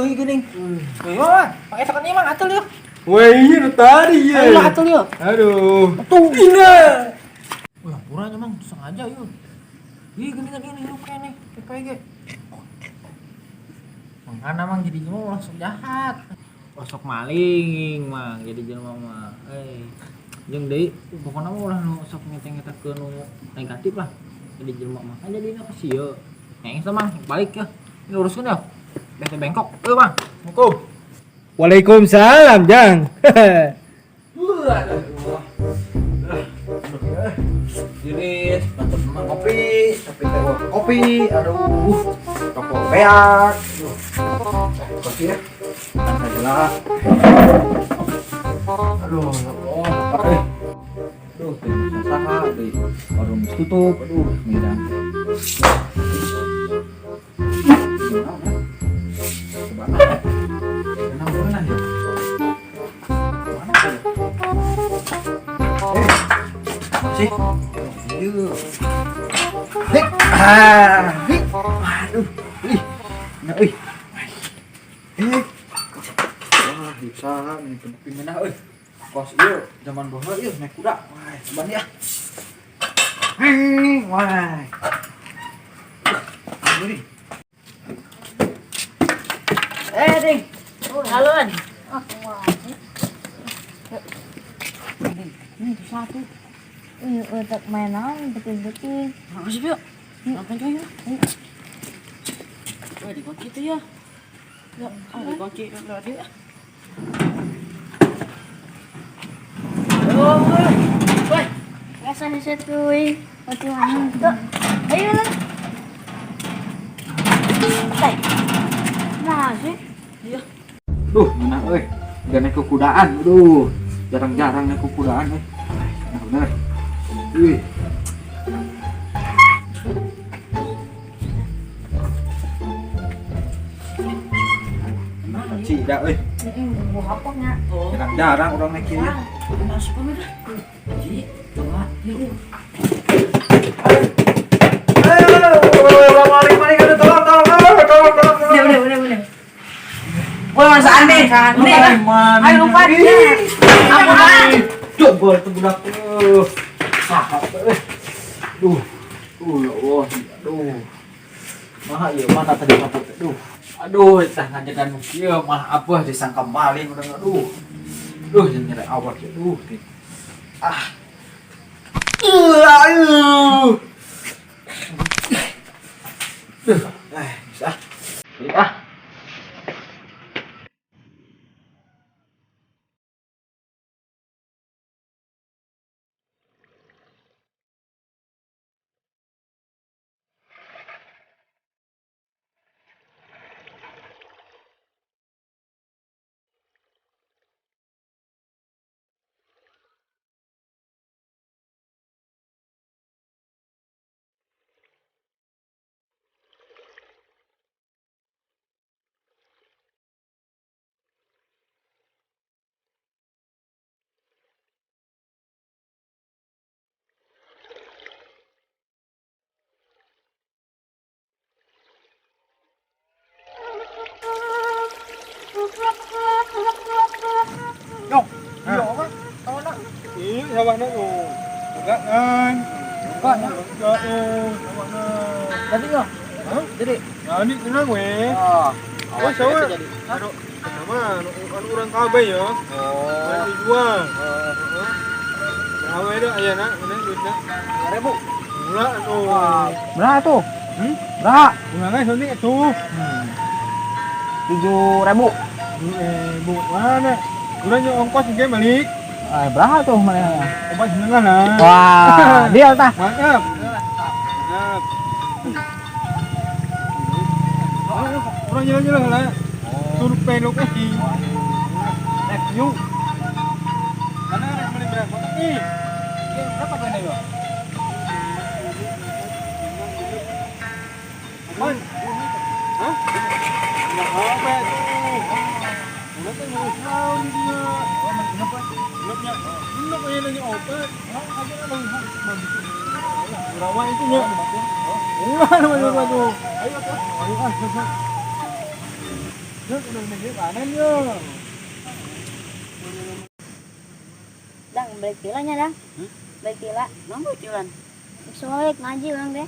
deui geuning. Yo, pakai tekan ieu mah atuh yuk. Wah iya tadi ya. Ayo atuh yuk. Aduh. Tuh. Ina. Wah, puranya mang sengaja yuk. Ih, geuningan ini lu kene, PPG. Mangana mang jadi jelema langsung jahat. Sok maling mang jadi jelema mah. Jeung deui pokona mah ulah nu sok ngete-ngetekeun nu negatif lah. Jadi jelema mah kan jadi apa sih yeuh. Engse mang balik ya. Ini uruskeun ya. Bete bengkok. Euy mang. Assalamualaikum. Waalaikumsalam, Jang. Ini mantap memang kopi, tapi teh kopi, aduh, rokok beak, kopi ya, kan jelas, aduh, apa aduh, saha, warung tutup, aduh, medan, coba, kenapa bulan ya? Sih, yuk, hik, hik, aduh, nah, wah, bisa, ini pimpinan, kos yuk, zaman bahwa yuk, naik kuda, wah, coba ya, wah, ini, Ding, haluan. Ini satu. Untuk mainan betul-betul. makasih yuk, ngapain coy yuk, dikunci itu ya, dikunci dulu dia. Woi, biasa di situ, waktu mana? Ayo lah. Tay, masih? Iya. Duh, mana euy. Gak naik kekudaan. Aduh, jarang-jarang naik kekudaan euy. Bener. Wih. Cida euy. Buah apa nya? Jarang-jarang orang naik kieu. Masuk kamar. Ji, coba yuk. Udah. Wah, masa aneh. Ayo lompat. Apa nih? Coba itu budak. Sahat euy. Duh. Ya Allah. Aduh. Maha ieu mana tadi kaput. Aduh, tah ngajakan kieu mah apa disangka maling udah aduh. Duh, jeung nyerek awak ya. Duh. Aduh. Bisa. Iya, awakna tuh. Enggak kan? Enggak ya. Enggak awakna. Jadi yo. Hah? Jadi. Nah, ini tenang weh. Oh, sawa. jadi. Aduh, sama anu urang kabeh ya. Main dijual. Berapa itu ayana? Ini duitnya. 5.000. Mula anu. Berapa tuh? Berapa? Gimana sini itu? 7.000. Bu, mana? Udah nyo ongkos juga balik. Berapa tuh mana? Obat jenengan lah. Wah, deal tah. Mantap. Orang jalan-jalan lah. Survei lokasi. Review. Mana yang beli berapa? Ih. Berapa kan ya? Man. Hah? Enggak apa itu. Udah kan ngurus tahu dia. Kenapa? Kenapa? Kenapa yang nanya obat? Ada apa yang Rawa itu ya. Ulah nama tuh. Ayo tuh. Ayo ah. Nak udah negeri panennya. Dang, balik tilanya dang. Balik tila. Nunggu jalan. Soalnya ngaji orang deh.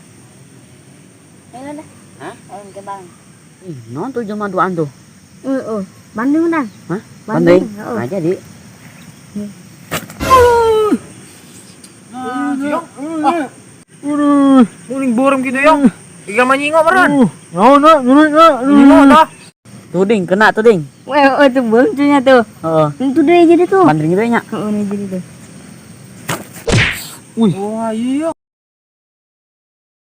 Ayo dah. Hah? Ayo ke bang. Ih, non tuh cuma duaan tuh. Bandung dang. Hah? Bandung. Banding? Aja di. Muling borem gitu ya. Iga manyingo meren. Nak, Nyingo dah. Tuh ding, kena tuh ding. Wah, oh tuh belum tuhnya tuh. Oh, Itu deh jadi tuh. banding gitu nya. Oh, ini jadi tuh. Wah, iya.